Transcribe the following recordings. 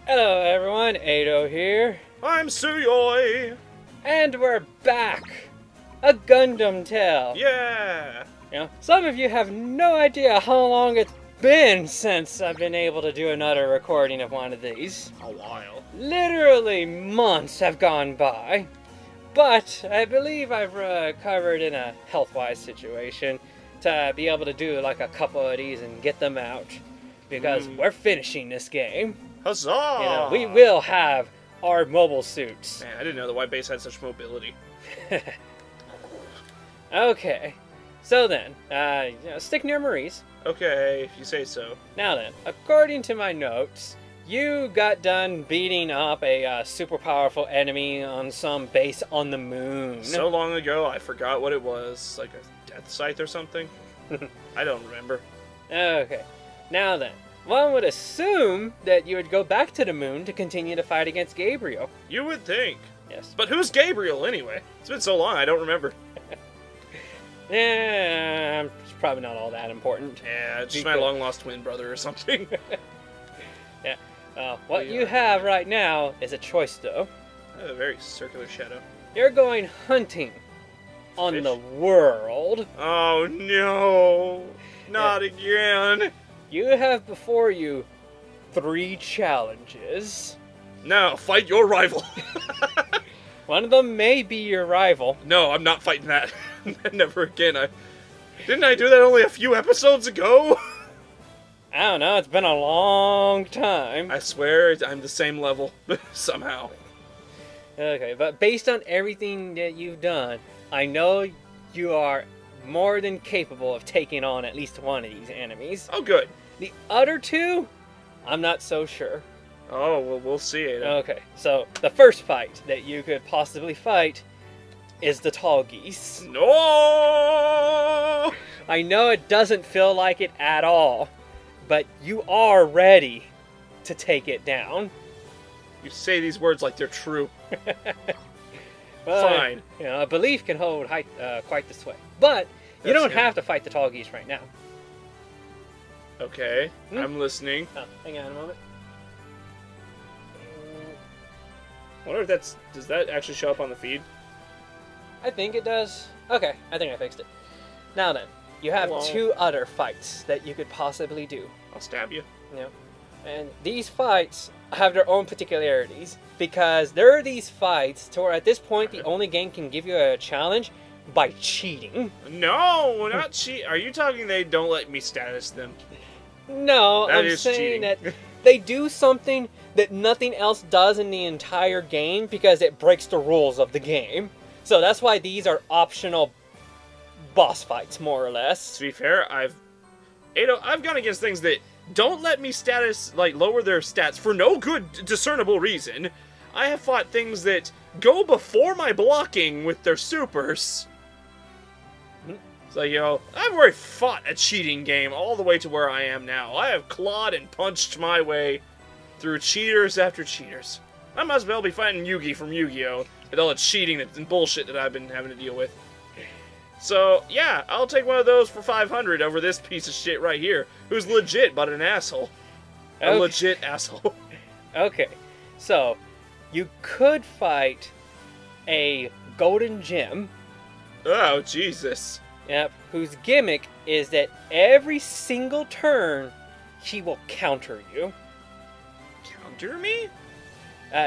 Hello everyone, Atou here. I'm Tsuyoi. And we're back! A Gundam tale. Yeah. You know, some of you have no idea how long it's been since I've been able to do another recording of one of these. A while. Literally months have gone by. But I believe I've recovered in a health-wise situation to be able to do like a couple of these and get them out. Because we're finishing this game. Huzzah! You know, we will have our mobile suits. Man, I didn't know the white base had such mobility. Okay, so then, stick near Marie's. Okay, if you say so. Now then, according to my notes, you got done beating up a super powerful enemy on some base on the moon. So long ago, I forgot what it was. Like a death scythe or something? I don't remember. Okay, now then, one would assume that you would go back to the moon to continue to fight against Gabriel. You would think. Yes. But who's Gabriel anyway? It's been so long, I don't remember. Yeah, it's probably not all that important. Yeah, just my long-lost twin brother or something. Yeah. What you have right now is a choice, though. A very circular shadow. You're going hunting on the world. Oh no! Not again! You have before you 3 challenges. Now, fight your rival! One of them may be your rival. No, I'm not fighting that. Never again. Didn't I do that only a few episodes ago? I don't know, it's been a long time. I swear I'm the same level, somehow. Okay, but based on everything that you've done, I know you are more than capable of taking on at least one of these enemies. Oh, good. The other 2, I'm not so sure. Oh, well, we'll see it. Okay, so the first fight that you could possibly fight is the Tallgeese. No! I know it doesn't feel like it at all, but you are ready to take it down. You say these words like they're true. Well, fine. You know, a belief can hold quite the sway. But you don't have to fight the Tallgeese right now. Okay, I'm listening. Oh, hang on a moment. I wonder if does that actually show up on the feed? I think it does. Okay, I think I fixed it. Now then, you have 2 other fights that you could possibly do. I'll stab you. Yeah. And these fights have their own particularities, because there are these fights to where at this point the only game can give you a challenge by cheating. No, not cheat. Are you talking they don't let me status them? No, I'm saying that they do something that nothing else does in the entire game because it breaks the rules of the game. So that's why these are optional boss fights, more or less. To be fair, I've gone against things that don't let me lower their stats for no good discernible reason. I have fought things that go before my blocking with their supers. It's like, I've already fought a cheating game all the way to where I am now. I have clawed and punched my way through cheaters after cheaters. I might as well be fighting Yugi from Yu-Gi-Oh! With all the cheating and bullshit that I've been having to deal with. So, yeah, I'll take one of those for 500 over this piece of shit right here, who's legit but an asshole. A legit asshole. Okay, so you could fight a golden gem. Oh, Jesus. Yep, whose gimmick is that every single turn, he will counter you. Counter me?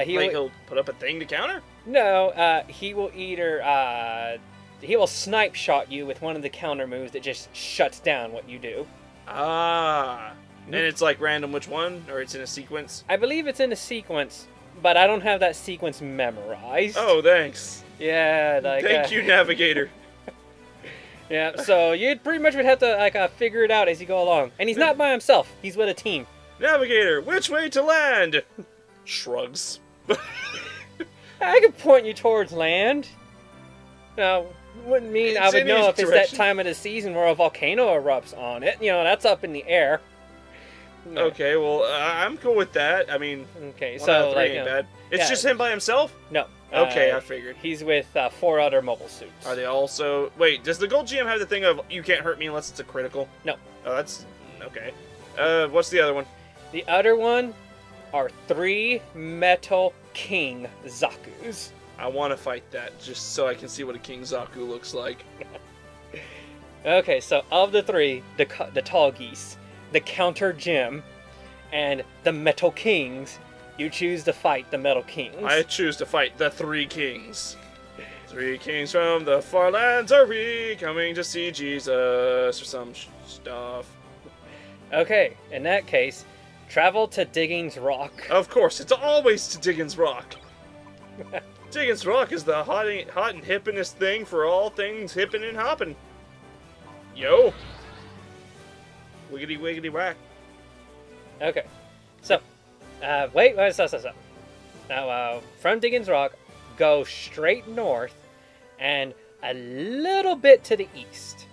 He'll put up a thing to counter? No, he will either, he will snipe shot you with one of the counter moves that just shuts down what you do. Ah. And it's like random which one? Or it's in a sequence? I believe it's in a sequence, but I don't have that sequence memorized. Oh, thanks. Yeah, like... Thank you, Navigator. Yeah, so you pretty much would have to figure it out as you go along. And he's not by himself. He's with a team. Navigator, which way to land? Shrugs. I could point you towards land. Now, wouldn't mean I would know if it's that time of the season where a volcano erupts on it. You know, that's up in the air. No. Okay, well, I'm cool with that. I mean, okay, so like, ain't bad. It's just him by himself? No. Okay, I figured. He's with 4 other mobile suits. Are they also... Wait, does the gold GM have the thing of, you can't hurt me unless it's a critical? No. Oh, that's Okay. What's the other one? The other one are 3 Metal King Zakus. I want to fight that just so I can see what a King Zaku looks like. Okay, so of the 3, the Tallgeese, the Counter Gym, and the Metal Kings, you choose to fight the Metal Kings. I choose to fight the 3 kings. 3 kings from the far lands are we coming to see Jesus or some stuff. Okay, in that case, travel to Diggings Rock. Of course, it's always to Diggins Rock. Diggins Rock is the hot and hippinest thing for all things hippin' and hoppin'. Yo! Wiggity wiggity whack. Okay, so, wait, so. Now, from Diggins Rock, go straight north and a little bit to the east.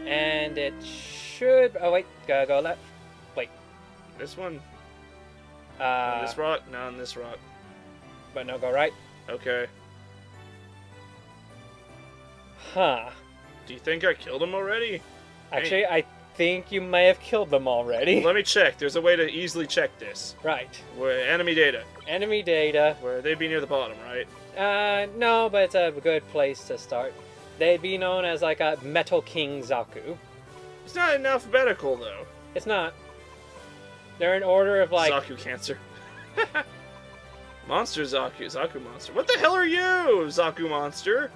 And it should... Oh, wait. Go left. Wait. This one? On this rock? No, on this rock. But no, go right. Okay. Huh. Do you think I killed him already? Actually, I think you may have killed them already. Let me check. There's a way to easily check this. Right. Where enemy data. Enemy data. Where they'd be near the bottom, right? No, but it's a good place to start. They'd be known as like a Metal King Zaku. It's not in alphabetical, though. It's not. They're in order of like... Zaku cancer. Monster Zaku. Zaku monster. What the hell are you, Zaku monster?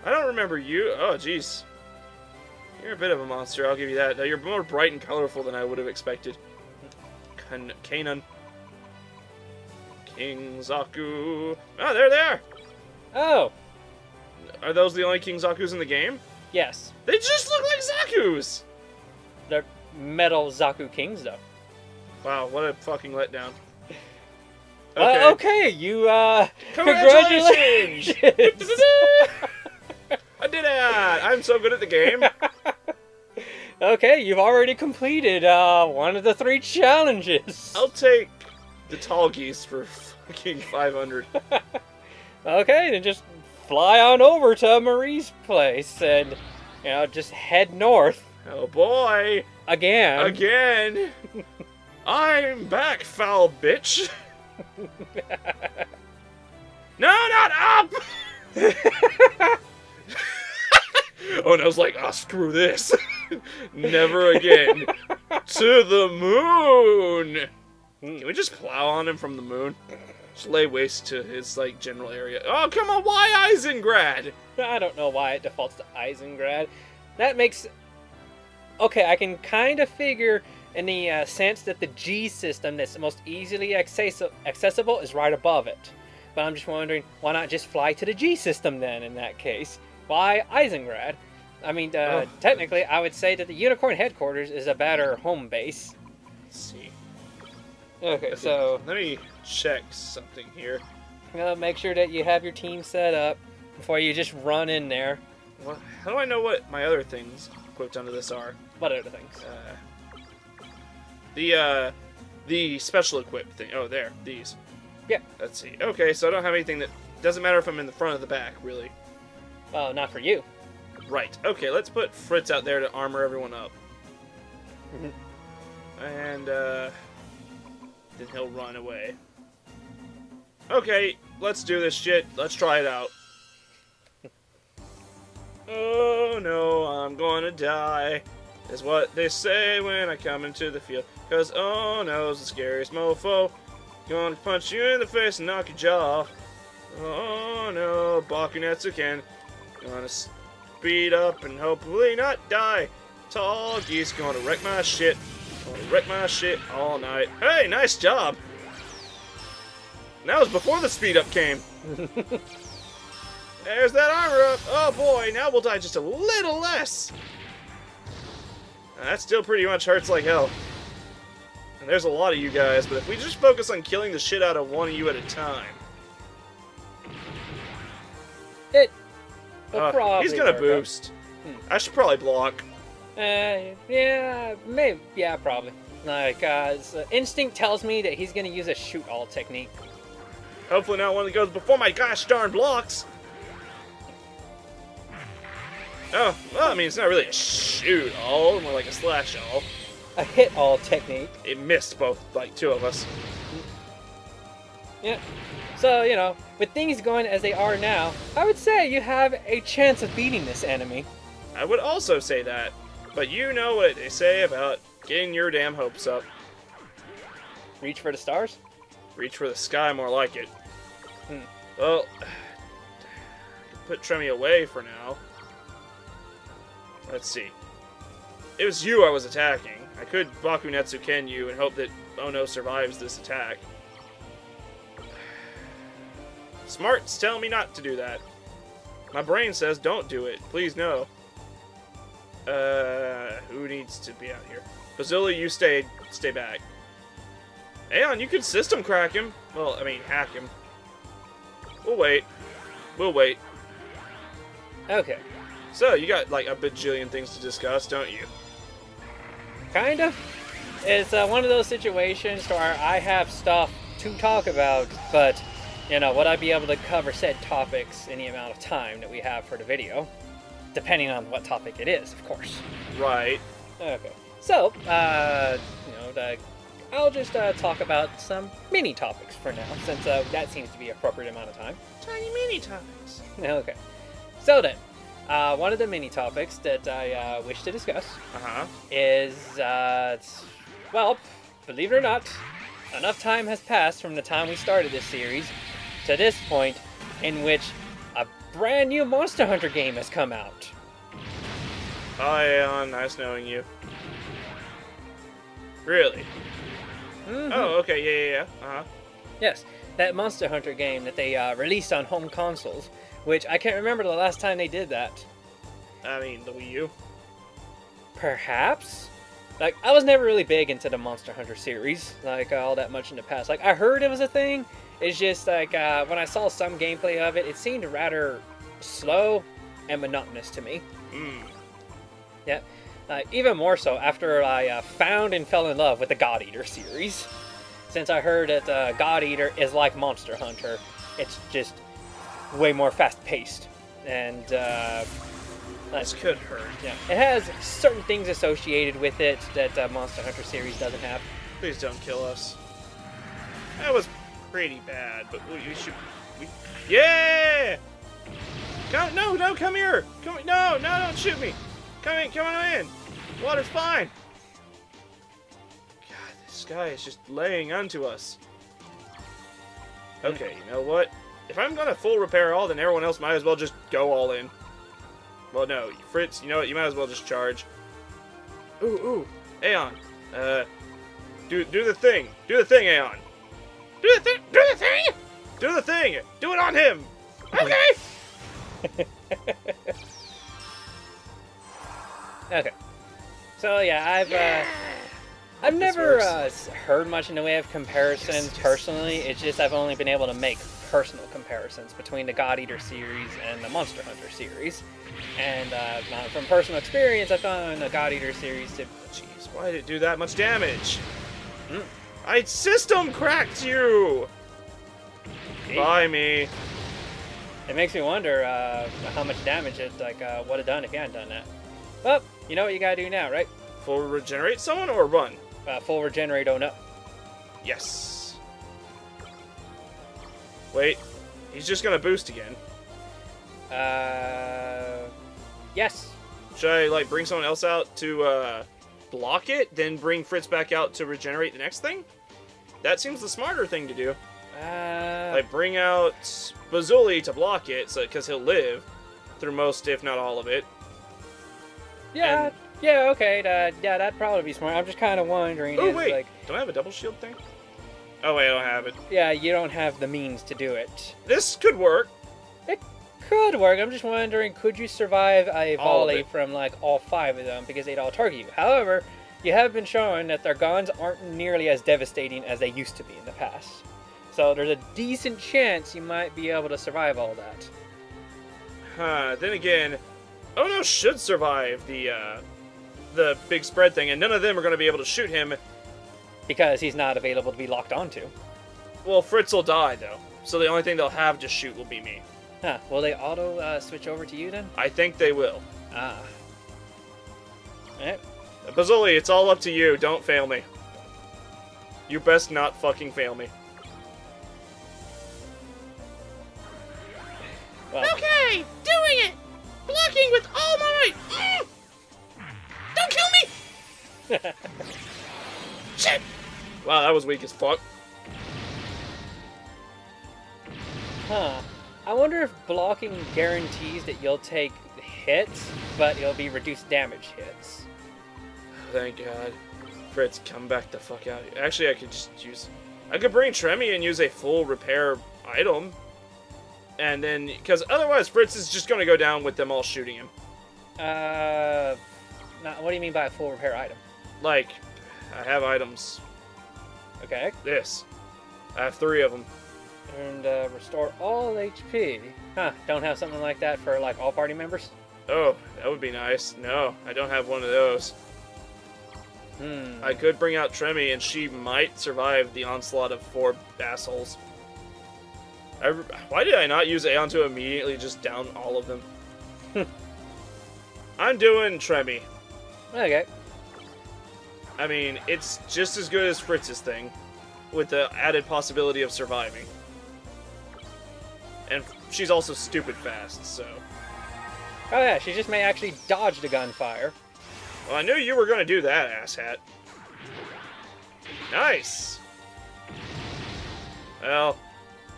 I don't remember you. Oh, jeez. You're a bit of a monster, I'll give you that. You're more bright and colorful than I would have expected. Kanan. King Zaku. Oh, they're there! Oh! Are those the only King Zakus in the game? Yes. They just look like Zakus! They're Metal Zaku Kings, though. Wow, what a fucking letdown. Okay, you, Congratulations! congratulations! I did it! I'm so good at the game. Okay, you've already completed, one of the 3 challenges. I'll take the Tallgeese for fucking 500. Okay, then just fly on over to Marie's place and, you know, just head north. Oh boy! Again. Again! I'm back, foul bitch! No, not up! Oh, and I was like, oh, screw this. Never again. To the moon! Can we just plow on him from the moon? Just lay waste to his, like, general area. Oh, come on, why Eisengrad? I don't know why it defaults to Eisengrad. That makes... Okay, I can kind of figure in the sense that the G system that's most easily accessible is right above it. But I'm just wondering, why not just fly to the G system then, in that case? Why Eisengrad? I mean, technically, I would say that the Unicorn headquarters is a better home base. Let's see. Okay, so... Let me check something here. Make sure that you have your team set up before you just run in there. Well, how do I know what my other things equipped under this are? What other things? The special equip thing. Oh, there. These. Yeah. Let's see. Okay, so I don't have anything that... Doesn't matter if I'm in the front or the back, really. Well, not for you. Right. Okay, let's put Fritz out there to armor everyone up. And, then he'll run away. Okay, let's do this shit. Let's try it out. Oh, no, I'm gonna die. Is what they say when I come into the field. Cause, oh, no's the scariest mofo. Gonna punch you in the face and knock your jaw. Oh, no, Bakunetsu can. Gonna speed up and hopefully not die. Tallgeese gonna wreck my shit. Gonna wreck my shit all night. Hey, nice job! And that was before the speed up came. There's that armor up. Oh boy, now we'll die just a little less. That still pretty much hurts like hell. And there's a lot of you guys, but if we just focus on killing the shit out of one of you at a time. He's gonna boost. I should probably block. Yeah, maybe. Yeah, probably. Like, instinct tells me that he's gonna use a shoot-all technique. Hopefully not one that goes before my gosh darn blocks. Oh, well, I mean, it's not really a shoot-all, more like a slash-all. A hit-all technique. It missed both, like, two of us. Yeah. So, you know, with things going as they are now, I would say you have a chance of beating this enemy. I would also say that, but you know what they say about getting your damn hopes up. Reach for the stars? Reach for the sky, more like it. Well, put Tremi away for now. Let's see. It was you I was attacking. I could Bakunetsu Ken you and hope that Ono survives this attack. Smart's telling me not to do that. My brain says don't do it. Please no. Who needs to be out here? Bazilla, you stay back. Aeon, you could system crack him. Well, I mean, hack him. We'll wait. We'll wait. Okay. So, you got, like, a bajillion things to discuss, don't you? Kind of. It's one of those situations where I have stuff to talk about, but, you know, would I be able to cover said topics in the amount of time that we have for the video? Depending on what topic it is, of course. Right. Okay. So, you know, I'll just talk about some mini topics for now, since that seems to be an appropriate amount of time. Tiny mini topics. Okay. So then, one of the mini topics that I wish to discuss is, well, believe it or not, enough time has passed from the time we started this series to this point in which a brand new Monster Hunter game has come out. Hi, Aeon. Nice knowing you. Really? Mm-hmm. Oh, okay. Yeah. Yes, that Monster Hunter game that they released on home consoles, which I can't remember the last time they did that. I mean, the Wii U. Perhaps? Like, I was never really big into the Monster Hunter series, like, all that much in the past. Like, I heard it was a thing, it's just, like, when I saw some gameplay of it, it seemed rather slow and monotonous to me. Yeah. Even more so after I found and fell in love with the God Eater series. Since I heard that God Eater is like Monster Hunter, it's just way more fast-paced. And, this could hurt. Yeah, it has certain things associated with it that Monster Hunter series doesn't have. Please don't kill us. That was pretty bad, but we should... Yeah! No, come here! No, don't shoot me! Come on in! Water's fine! God, this guy is just laying onto us. Okay, you know what? If I'm gonna full repair all, then everyone else might as well just go all in. Well, no, Fritz, you know what? You might as well just charge. Ooh, Aeon. Do the thing. Do the thing, Aeon. Do the thing. Do the thing. Do it on him. Okay. Okay. So yeah, I've never heard much in the way of comparisons personally. It's just I've only been able to make personal comparisons between the God Eater series and the Monster Hunter series. And from personal experience, I found the God Eater series to... Jeez, why did it do that much damage? I system cracked you! Bye me. It makes me wonder how much damage it would have done if you hadn't done that. Well, you know what you gotta do now, right? Full regenerate someone or run? Full regenerate, oh no. Yes. Wait, he's just gonna boost again. Yes. Should I, like, bring someone else out to, block it, then bring Fritz back out to regenerate the next thing? That seems the smarter thing to do. Like, bring out Bazuli to block it, because he'll live through most, if not all of it. Yeah, yeah, okay, yeah, that'd probably be smart. I'm just kind of wondering. Oh, wait, don't I have a double shield thing? Oh, wait, I don't have it. Yeah, you don't have the means to do it. This could work. It could work. I'm just wondering, could you survive a volley from, like, all 5 of them, because they'd all target you? However, you have been shown that their guns aren't nearly as devastating as they used to be in the past. So there's a decent chance you might be able to survive all that. Then again, Ono should survive the big spread thing, and none of them are going to be able to shoot him. Because he's not available to be locked onto. Well, Fritz will die, though. So the only thing they'll have to shoot will be me. Huh, will they auto switch over to you then? I think they will. Ah. Alright. Bazuli, it's all up to you. Don't fail me. You best not fucking fail me. Well, Okay, doing it! Blocking with all my might! Don't kill me! Shit! Wow, that was weak as fuck. huh. I wonder if blocking guarantees that you'll take hits, but it'll be reduced damage hits. Thank God. Fritz, come back the fuck out here. Actually, I could just use... I could bring Tremi and use a full repair item. And then... Because otherwise, Fritz is just going to go down with them all shooting him. What do you mean by a full repair item? Like, I have items. Okay. This. I have 3 of them. And restore all HP. Huh, don't have something like that for, like, all party members? Oh, that would be nice. No, I don't have one of those. I could bring out Tremi, and she might survive the onslaught of 4 assholes. Why did I not use Aeon to immediately just down all of them? I'm doing Tremi. Okay. I mean, it's just as good as Fritz's thing, with the added possibility of surviving. And she's also stupid fast, so... Oh yeah, she just may actually dodge the gunfire. Well, I knew you were going to do that, asshat. Nice! Well,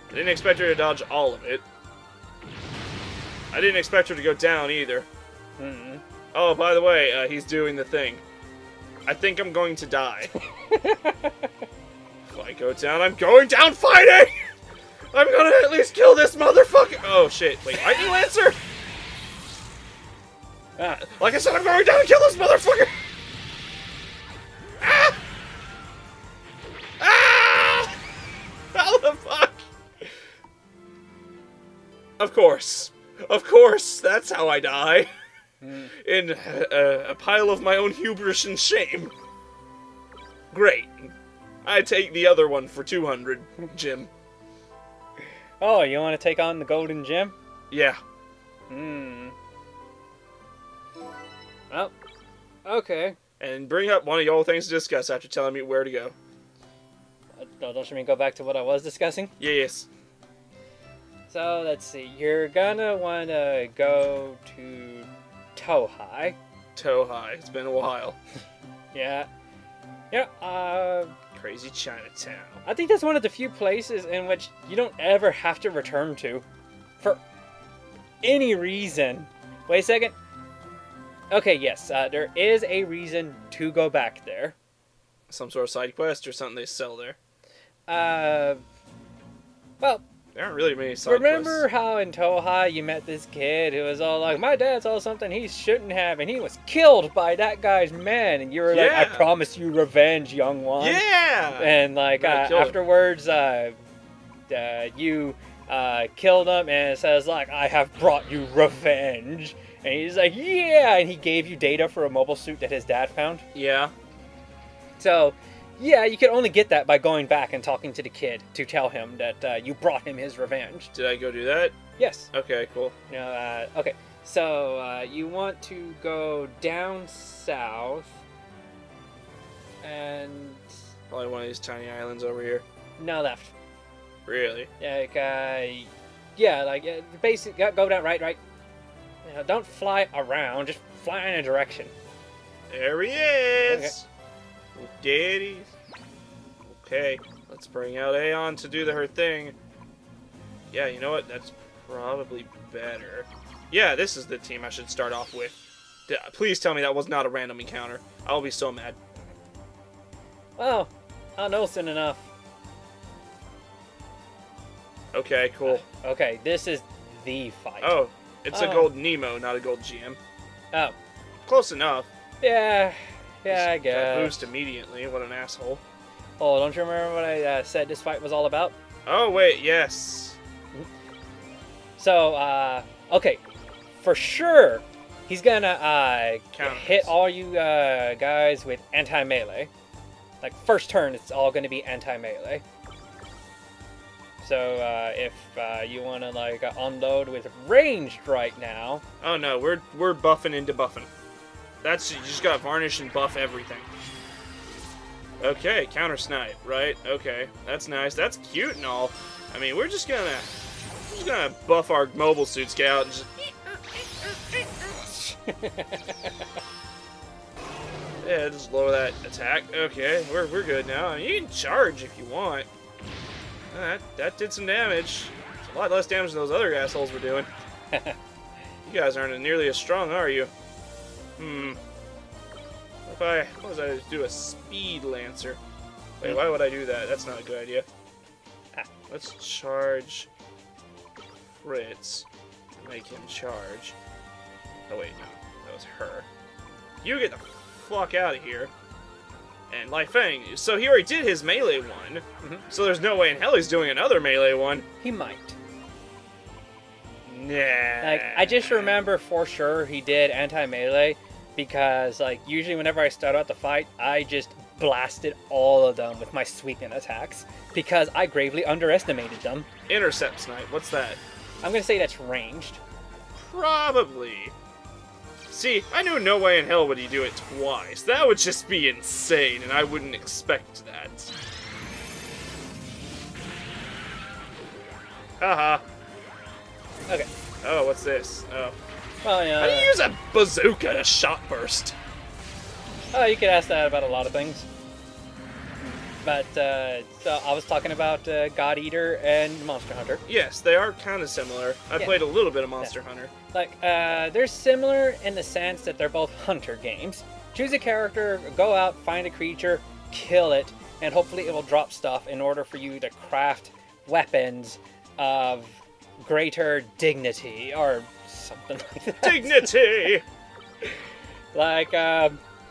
I didn't expect her to dodge all of it. I didn't expect her to go down, either. Oh, by the way, he's doing the thing. I think I'm going to die. If I go down, I'm going down fighting! I'm gonna at least kill this motherfucker! Oh, shit. Wait, Lightning Lancer? Like I said, I'm going down and kill this motherfucker! Ah! Ah! How the fuck? Of course. Of course, that's how I die. In a pile of my own hubris and shame. Great. I take the other one for 200, Jim. Oh, you want to take on the golden gem? Yeah. Well, okay. And bring up one of your things to discuss after telling me where to go. Don't you mean go back to what I was discussing? Yes. So, let's see. You're gonna want to go to Tohai. Tohai. It's been a while. Yeah. Yeah, Crazy Chinatown. I think that's one of the few places in which you don't ever have to return to. For any reason. Wait a second. Okay, yes, there is a reason to go back there. Some sort of side quest or something they sell there? Well, there aren't really many side remember quests. how in Tohai you met this kid who was all like, my dad saw something he shouldn't have, and he was killed by that guy's men, and you were like, I promise you revenge, young one. Yeah! And like, afterwards, you killed him, and it says like, I have brought you revenge. And he's like, yeah! And he gave you data for a mobile suit that his dad found. Yeah. So, yeah, you could only get that by going back and talking to the kid to tell him that you brought him his revenge. Did I go do that? Yes. Okay, cool. Okay, so you want to go down south and... Probably one of these tiny islands over here. No, left. Really? Basically, go down, right. Don't fly around, just fly in a direction. There he is! Okay. Okay, let's bring out Aeon to do her thing. Yeah, you know what? That's probably better. Yeah, this is the team I should start off with. Please tell me that was not a random encounter. I'll be so mad. Well, I'll know soon enough. Okay, cool. Okay, this is the fight. Oh, it's a gold Nemo, not a gold GM. Oh. Close enough. Yeah, I guess. Got boost immediately. What an asshole. Oh, don't you remember what I said this fight was all about? Oh, wait, yes. So, okay. For sure, he's gonna hit all you guys with anti-melee. Like, first turn, it's all gonna be anti-melee. So if you want to like unload with ranged right now. Oh no, we're buffing into buffing. That's, you just gotta varnish and buff everything. Okay, counter snipe, right? Okay, that's nice. That's cute and all. I mean, we're just gonna buff our mobile suits, get out and just. Yeah, just lower that attack. Okay, we're good now. I mean, you can charge if you want. That did some damage. It's a lot less damage than those other assholes were doing. You guys aren't nearly as strong, are you? What was I to do a speed lancer? Wait, why would I do that? That's not a good idea. Let's charge Fritz. Make him charge. Oh wait, no, that was her. You get the fuck out of here. And Lai Feng, so he already did his melee one, so there's no way in hell he's doing another melee one. He might. Nah. Like, I just remember for sure he did anti-melee, because like usually whenever I start out the fight, I just blasted all of them with my sweeping attacks, because I gravely underestimated them. Intercept snipe, what's that? I'm gonna say that's ranged. Probably. See, I knew no way in hell would he do it twice. That would just be insane, and I wouldn't expect that. Haha. Okay. Oh, what's this? Oh. Well, yeah. How do you use a bazooka to shot burst? Oh, you could ask that about a lot of things. But, so I was talking about God Eater and Monster Hunter. Yes, they are kind of similar. I played a little bit of Monster Hunter. Like, they're similar in the sense that they're both hunter games. Choose a character, go out, find a creature, kill it, and hopefully it will drop stuff in order for you to craft weapons of greater dignity, or something like that. Dignity! Like,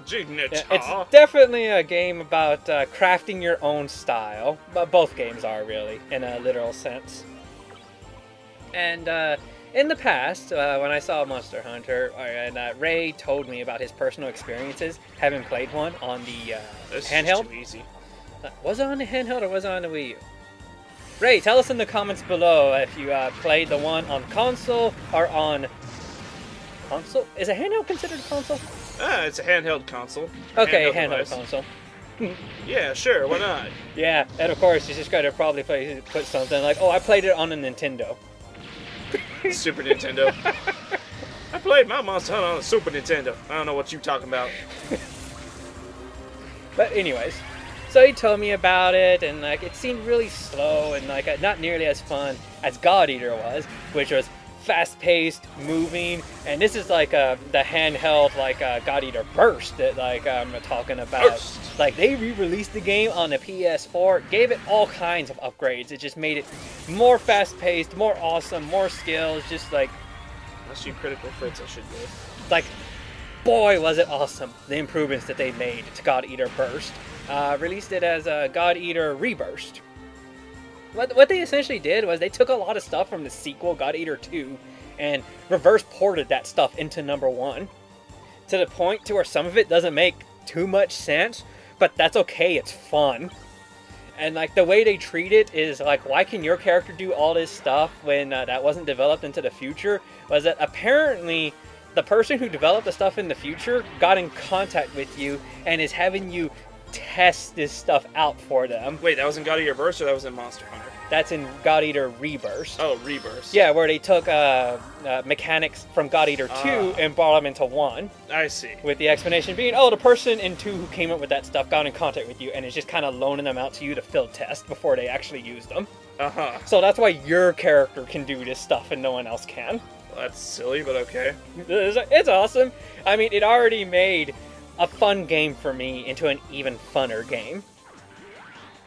Dignity. it's definitely a game about crafting your own style, but both games are really, in a literal sense. And in the past, when I saw Monster Hunter, and Ray told me about his personal experiences having played one on the handheld. Too easy. Was it on the handheld or was it on the Wii U? Ray, tell us in the comments below if you played the one on console or on console. Is a handheld considered a console? It's a handheld console. Okay, handheld console. Yeah, sure, why not? Yeah, and of course, you just gotta probably put something like, oh, I played it on a Nintendo. Super Nintendo. I played my Monster Hunter on a Super Nintendo. I don't know what you're talking about. But anyways, so he told me about it, and like it seemed really slow and like not nearly as fun as God Eater was, which was fast-paced, moving, and this is like the handheld like God Eater Burst that like I'm talking about. Burst. Like they re-released the game on the PS4, gave it all kinds of upgrades. It just made it more fast-paced, more awesome, more skills. Just like Unless you critical Fritz, I should do. like, boy, was it awesome! The improvements that they made to God Eater Burst. Released it as a God Eater Reburst. What they essentially did was they took a lot of stuff from the sequel, God Eater 2, and reverse ported that stuff into number 1. To the point to where some of it doesn't make too much sense, but that's okay, it's fun. And like the way they treat it is like, why can your character do all this stuff when that wasn't developed into the future? Was that apparently the person who developed the stuff in the future got in contact with you and is having you test this stuff out for them. Wait, that was in God Eater Burst or that was in Monster Hunter? That's in God Eater Reburst. Oh, Reburst. Yeah, where they took mechanics from God Eater 2 and brought them into 1. I see. With the explanation being, oh, the person in 2 who came up with that stuff got in contact with you and is just kind of loaning them out to you to field test before they actually use them. Uh-huh. So that's why your character can do this stuff and no one else can. Well, that's silly, but okay. It's awesome. I mean, it already made a fun game for me into an even funner game.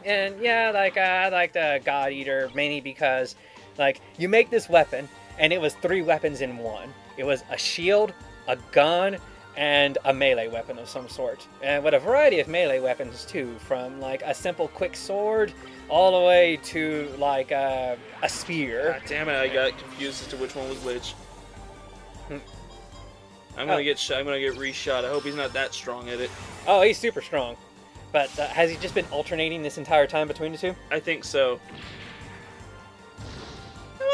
And yeah, like I like the God Eater mainly because like you make this weapon and it was 3 weapons in one. It was a shield, a gun, and a melee weapon of some sort. And with a variety of melee weapons too, from like a simple quick sword all the way to like a spear. God damn it, I got confused as to which one was which. I'm gonna get shot. I'm gonna get reshot. I hope he's not that strong at it. Oh, he's super strong. But has he just been alternating this entire time between the two? I think so.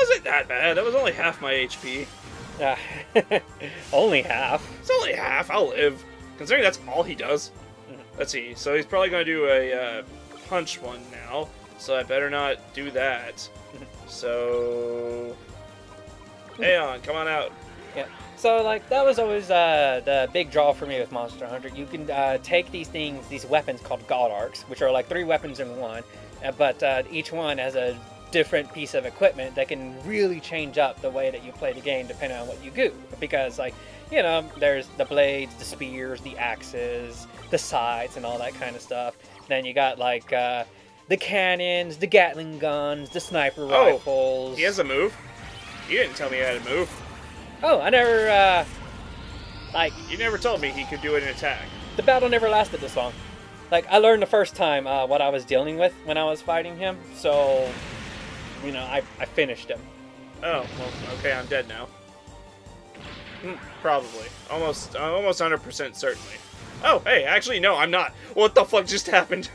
wasn't that bad. That was only half my HP. Uh, only half. It's only half. I'll live. Considering that's all he does. Let's see. So he's probably going to do a punch one now. So I better not do that. So... Aeon, come on out. Yeah. So, like, that was always the big draw for me with Monster Hunter. You can take these things, these weapons called God Arcs, which are like 3 weapons in one, but each one has a different piece of equipment that can really change up the way that you play the game depending on what you do. Because, like, you know, there's the blades, the spears, the axes, the sides, and all that kind of stuff. Then you got, like, the cannons, the Gatling guns, the sniper rifles. He has a move? You didn't tell me he had a move. Oh, I never, like... You never told me he could do an attack. The battle never lasted this long. Like, I learned the first time what I was dealing with when I was fighting him, so, you know, I finished him. Oh, well, okay, I'm dead now. Probably. Almost 100% certainly. Oh, hey, actually, no, I'm not. What the fuck just happened?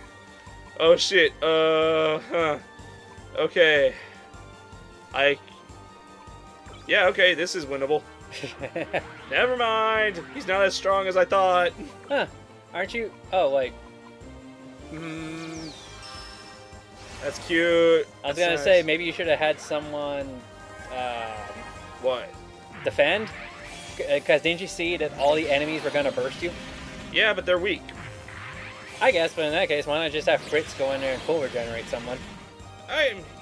Oh, shit. Okay. Yeah, okay, this is winnable. Never mind. He's not as strong as I thought. Huh. Aren't you? Oh, wait. That's cute. I was gonna say, maybe you should have had someone... What? Defend? Because didn't you see that all the enemies were gonna burst you? Yeah, but they're weak. I guess, but in that case, why not just have Fritz go in there and full regenerate someone?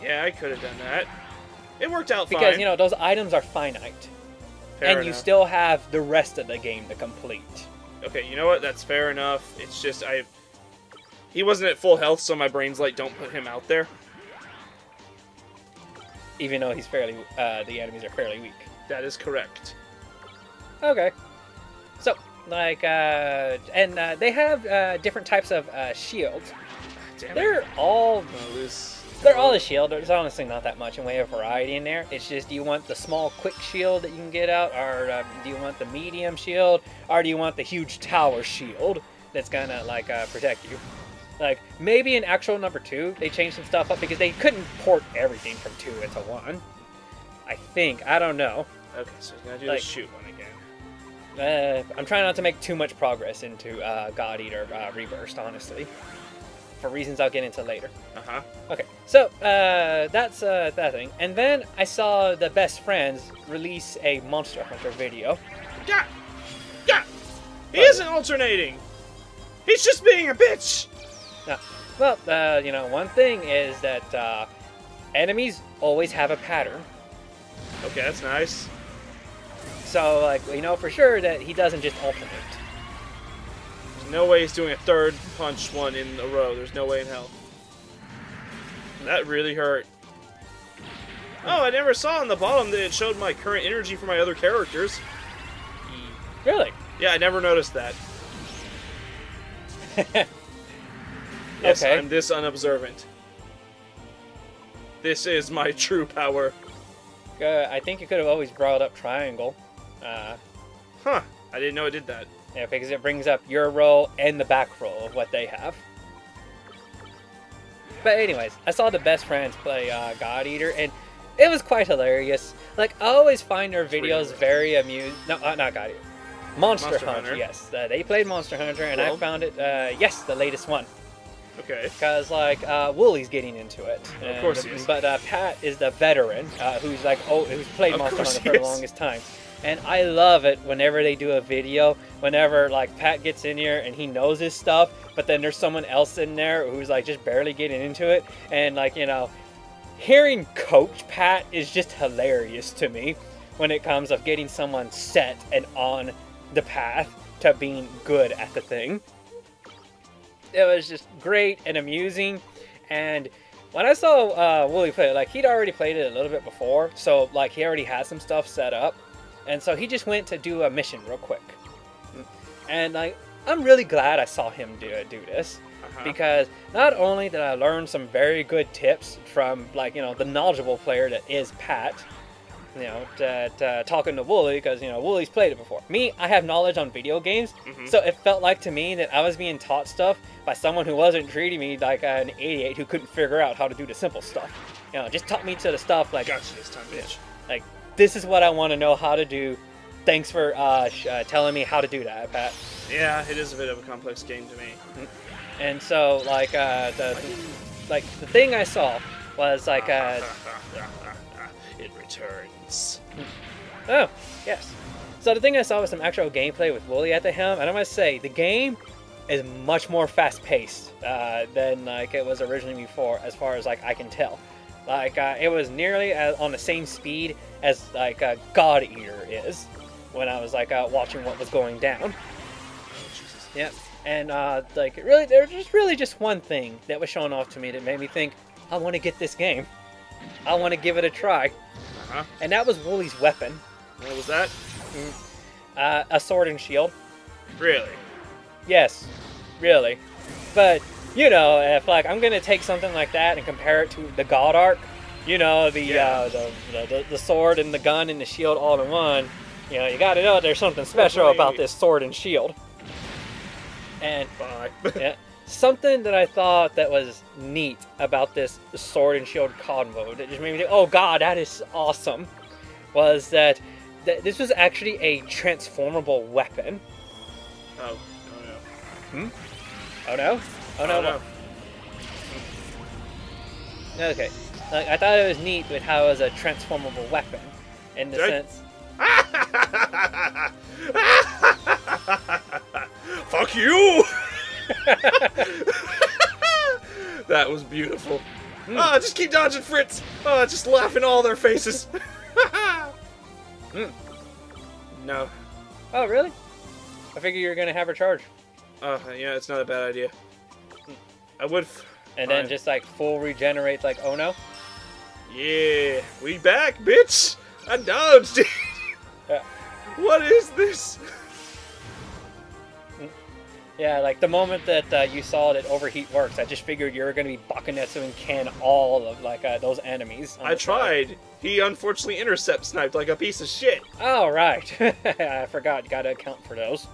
Yeah, I could have done that. It worked out fine. Because, you know, those items are finite. Fair and enough. you still have the rest of the game to complete. Okay, you know what? That's fair enough. It's just, he wasn't at full health, so my brain's like, don't put him out there. Even though he's fairly, the enemies are fairly weak. That is correct. Okay. So, like, and they have different types of shields. Damn They're all... They're all a shield. There's honestly not that much in way of variety in there. It's just, do you want the small, quick shield that you can get out, or do you want the medium shield, or do you want the huge tower shield that's gonna, like, protect you? Like, maybe in actual number 2, they changed some stuff up because they couldn't port everything from 2 into 1. I think. I don't know. Okay, so he's gonna do the shoot one again. I'm trying not to make too much progress into God Eater Reburst, honestly. For reasons I'll get into later. Uh-huh. Okay, so that's that thing. And then I saw the best friends release a Monster Hunter video. Yeah! Yeah! He isn't alternating! He's just being a bitch! Well, you know, one thing is that enemies always have a pattern. Okay, that's nice. So, like, we know for sure that he doesn't just alternate. No way he's doing a third punch one in a row. There's no way in hell. That really hurt. Oh, I never saw on the bottom that it showed my current energy for my other characters. Really? Yeah, I never noticed that. Yes, okay. I'm this unobservant. This is my true power. I think you could have always brought up triangle. Huh. I didn't know it did that. Yeah, because it brings up your row and the back row of what they have. But anyways, I saw the best friends play God Eater, and it was quite hilarious. Like, I always find their videos very amusing. No, not God Eater. Monster Hunter, yes. They played Monster Hunter, and I found it, yes, the latest one. Okay. Because, like, Wooly's getting into it. Of course he is. But Pat is the veteran who's, like, who's played Monster Hunter for the longest time. And I love it whenever they do a video, whenever, like, Pat gets in here and he knows his stuff, but then there's someone else in there who's, like, just barely getting into it. And, like, you know, hearing Coach Pat is just hilarious to me when it comes of getting someone set and on the path to being good at the thing. It was just great and amusing. And when I saw Wooly play it, like, he'd already played it a little bit before, so, like, he already had some stuff set up. And so he just went to do a mission real quick. And, like, I'm really glad I saw him do this. Because not only did I learn some very good tips from, like, you know, the knowledgeable player that is Pat, you know, talking to Wooly, because, you know, Wooly's played it before. Me, I have knowledge on video games, so it felt like to me that I was being taught stuff by someone who wasn't treating me like an idiot who couldn't figure out how to do the simple stuff. just taught me to the stuff like, Gotcha this time, bitch. like this is what I want to know how to do. Thanks for telling me how to do that, Pat. Yeah, it is a bit of a complex game to me. And so, like, the thing I saw was like, it returns. oh, yes. So the thing I saw was some actual gameplay with Wooly at the helm, and I must say, the game is much more fast-paced than like it was originally before, as far as like I can tell. Like, it was nearly on the same speed as like God Eater is when I was like watching what was going down. Yeah, and like really, there was really just one thing that was shown off to me that made me think, I want to get this game. I want to give it a try. And that was Wooly's weapon. What was that? A sword and shield. Really? Yes, really. But you know, if like I'm gonna take something like that and compare it to the God Arc, you know, the sword and the gun and the shield all in one, you know, you got to know there's something special about this sword and shield. And yeah, something that I thought that was neat about this sword and shield combo that just made me think, oh god, that is awesome, was that this was actually a transformable weapon. Oh no. Oh no? Oh no. No. Okay. Like, I thought it was neat with how it was a transformable weapon in the sense. Fuck you! That was beautiful. Just keep dodging Fritz. Just laugh in all their faces. No. Oh, really? I figure you were gonna have her charge. Yeah, it's not a bad idea. I would. And then just like full regenerate, like, oh no? Yeah, we back, bitch! I dodged it! What is this? Yeah, like the moment that you saw that overheat works, I just figured you were going to be Bakuretsu and can all of like those enemies. I tried. He unfortunately intercept sniped like a piece of shit. Oh, right. I forgot. You got to account for those.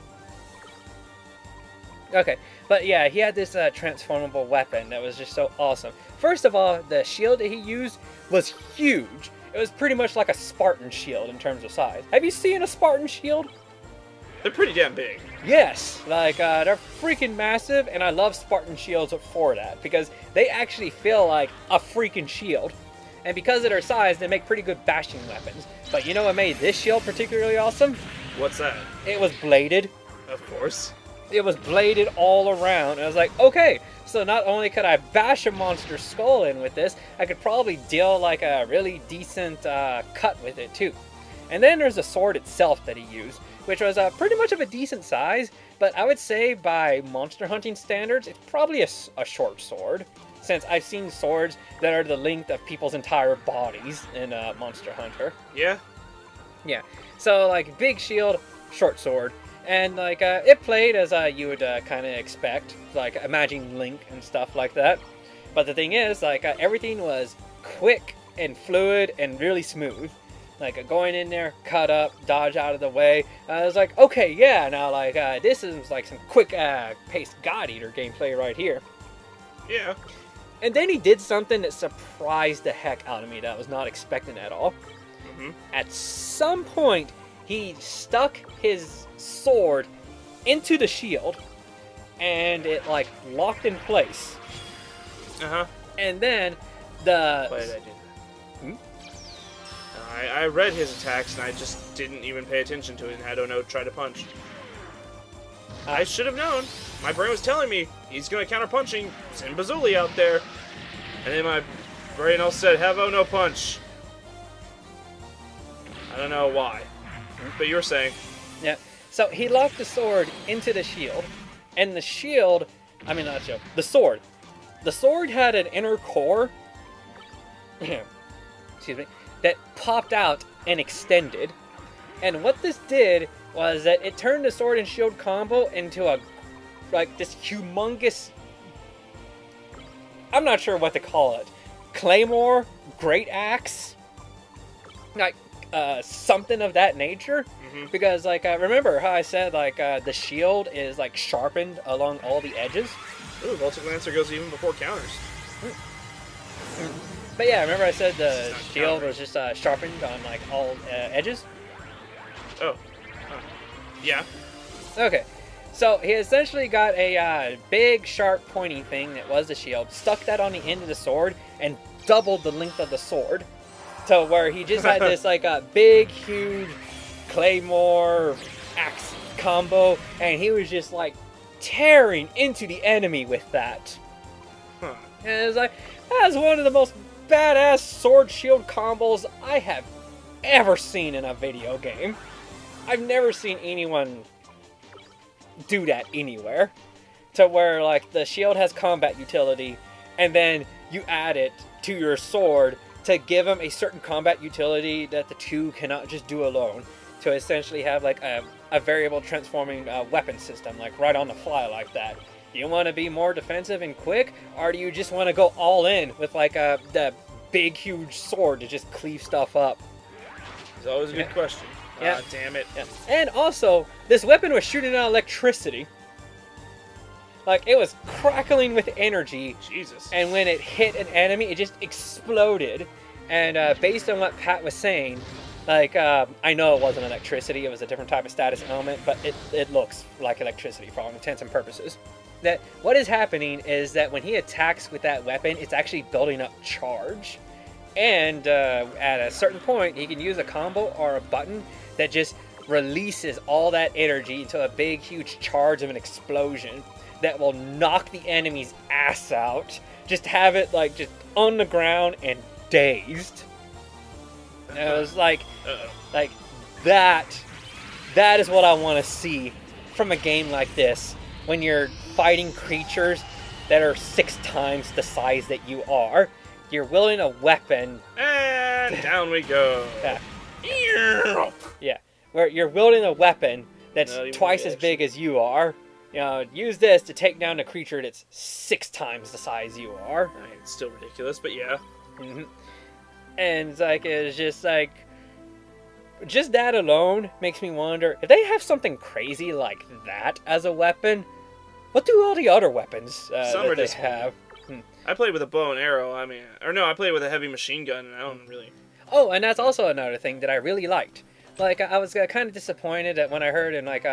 Okay, but yeah, he had this transformable weapon that was just so awesome. First of all, the shield that he used was huge. It was pretty much like a Spartan shield in terms of size. Have you seen a Spartan shield? They're pretty damn big. Yes, like they're freaking massive, and I love Spartan shields for that because they actually feel like a freaking shield. And because of their size, they make pretty good bashing weapons. But you know what made this shield particularly awesome? What's that? It was bladed. Of course. It was bladed all around, and I was like, okay, so not only could I bash a monster's skull in with this, I could probably deal like a really decent cut with it too. And then there's the sword itself that he used, which was pretty much of a decent size, but I would say by monster hunting standards, it's probably a short sword, since I've seen swords that are the length of people's entire bodies in Monster Hunter. Yeah? Yeah, so like big shield, short sword. And like it played as you would kind of expect, like imagine Link and stuff like that. But the thing is, like everything was quick and fluid and really smooth. Like going in there, cut up, dodge out of the way. I was like, okay, yeah, now like this is like some quick paced God Eater gameplay right here. Yeah. And then he did something that surprised the heck out of me that I was not expecting at all. At some point, he stuck his sword into the shield and it like locked in place. And then Why did I do that? I read his attacks and I just didn't even pay attention to it and had Ono try to punch. I should have known. My brain was telling me he's gonna counter punching, send Bazooly out there. And then my brain also said, have Ono punch. I don't know why. But you were saying. Yeah. So he locked the sword into the shield, and the shield, I mean not shield, the sword. The sword had an inner core, excuse me, that popped out and extended. And what this did was that it turned the sword and shield combo into a, like this humongous, I'm not sure what to call it, claymore, great axe, like something of that nature. Because like remember how I said like the shield is like sharpened along all the edges. Ooh, Voltic Lancer goes even before counters. But yeah, remember I said the not shield covering. was just sharpened on like all edges? Oh. Yeah. Okay. So he essentially got a big, sharp, pointy thing that was the shield, stuck that on the end of the sword, and doubled the length of the sword. To where he just had this like a big, huge claymore axe combo, and he was just like tearing into the enemy with that. Huh. And it was like, that's one of the most badass sword shield combos I have ever seen in a video game. I've never seen anyone do that anywhere. To where like the shield has combat utility, and then you add it to your sword to give them a certain combat utility that the two cannot just do alone. To essentially have like a variable transforming weapon system, like right on the fly like that. Do you want to be more defensive and quick, or do you just want to go all in with like the big huge sword to just cleave stuff up? It's always a good question. Yeah. Damn it. Yeah. And also, this weapon was shooting out electricity. Like, it was crackling with energy. Jesus. And when it hit an enemy, it just exploded. And based on what Pat was saying, like, I know it wasn't electricity, it was a different type of status element, but it looks like electricity for all intents and purposes. That what is happening is that when he attacks with that weapon, it's actually building up charge. And at a certain point, he can use a combo or a button that just releases all that energy into a big, huge charge of an explosion that will knock the enemy's ass out. Just have it, like, just on the ground and dazed. And it was like that is what I want to see from a game like this. When you're fighting creatures that are 6 times the size that you are, you're wielding a weapon. And down we go. Yeah. Yeah. Where you're wielding a weapon that's Not even twice the as edge. big as you are. You know, use this to take down a creature that's 6 times the size you are. I mean, it's still ridiculous, but yeah. Mm-hmm. And it's just like, just that alone makes me wonder if they have something crazy like that as a weapon. What do all the other weapons Some that are they disappointing. have? I played with a bow and arrow. I mean, or no, I played with a heavy machine gun, and I don't really. Oh, and that's also another thing that I really liked. Like, I was kind of disappointed that when I heard in, like,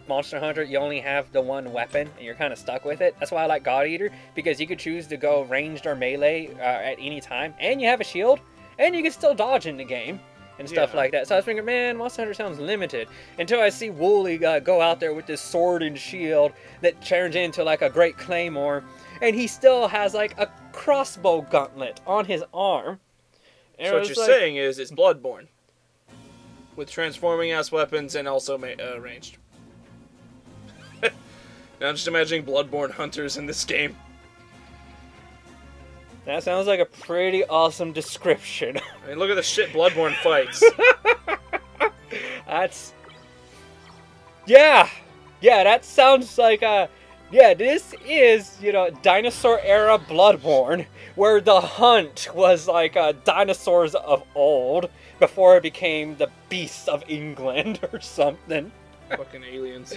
Monster Hunter, you only have the one weapon, and you're kind of stuck with it. That's why I like God Eater, because you could choose to go ranged or melee at any time, and you have a shield, and you can still dodge in the game, and stuff Yeah. like that. So I was thinking, man, Monster Hunter sounds limited, until I see Wooly go out there with this sword and shield that turns into, like, a great claymore, and he still has, like, a crossbow gauntlet on his arm. And So it what was you're like- saying is it's Bloodborne. With transforming ass weapons and also ranged. Now I'm just imagining Bloodborne hunters in this game. That sounds like a pretty awesome description. I mean, look at the shit Bloodborne fights. That's... Yeah! Yeah, that sounds like yeah, this is, you know, dinosaur era Bloodborne, where the hunt was like dinosaurs of old, before it became the beasts of England or something. Fucking aliens.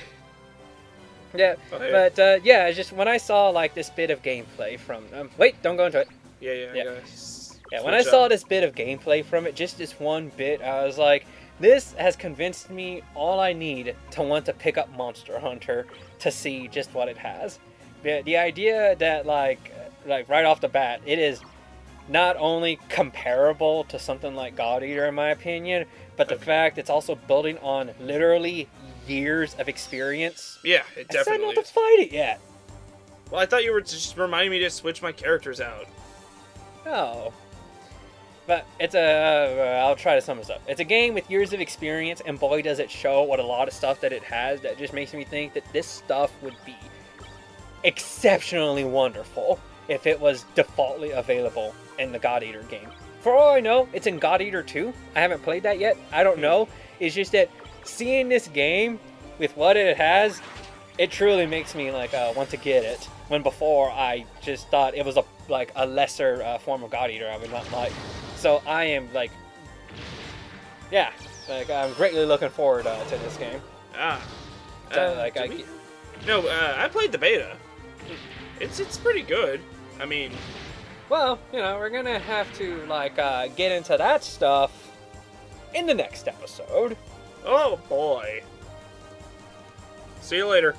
Yeah, Oh, hey. but yeah, it's just when I saw like this bit of gameplay from... wait, don't go into it. Yeah. Yeah. Guys. Yeah, when I saw this bit of gameplay from it, just this one bit, I was like, this has convinced me all I need to want to pick up Monster Hunter to see just what it has. The idea that, like right off the bat, it is not only comparable to something like God Eater, in my opinion, but the fact it's also building on literally years of experience. Yeah, it I decided definitely not to is. fight it yet. Well, I thought you were just reminding me to switch my characters out. Oh. But it's a... I'll try to sum this up. It's a game with years of experience, and boy does it show what a lot of stuff that it has that just makes me think that this stuff would be exceptionally wonderful if it was defaultly available in the God Eater game. For all I know, it's in God Eater 2. I haven't played that yet. I don't know. It's just that seeing this game with what it has, it truly makes me like want to get it. When before I just thought it was a lesser form of God Eater I would not like. So I am like, yeah, like I'm greatly looking forward to this game. So like No, I played the beta. It's pretty good. I mean, well, we're gonna have to, like, get into that stuff in the next episode. Oh boy. See you later.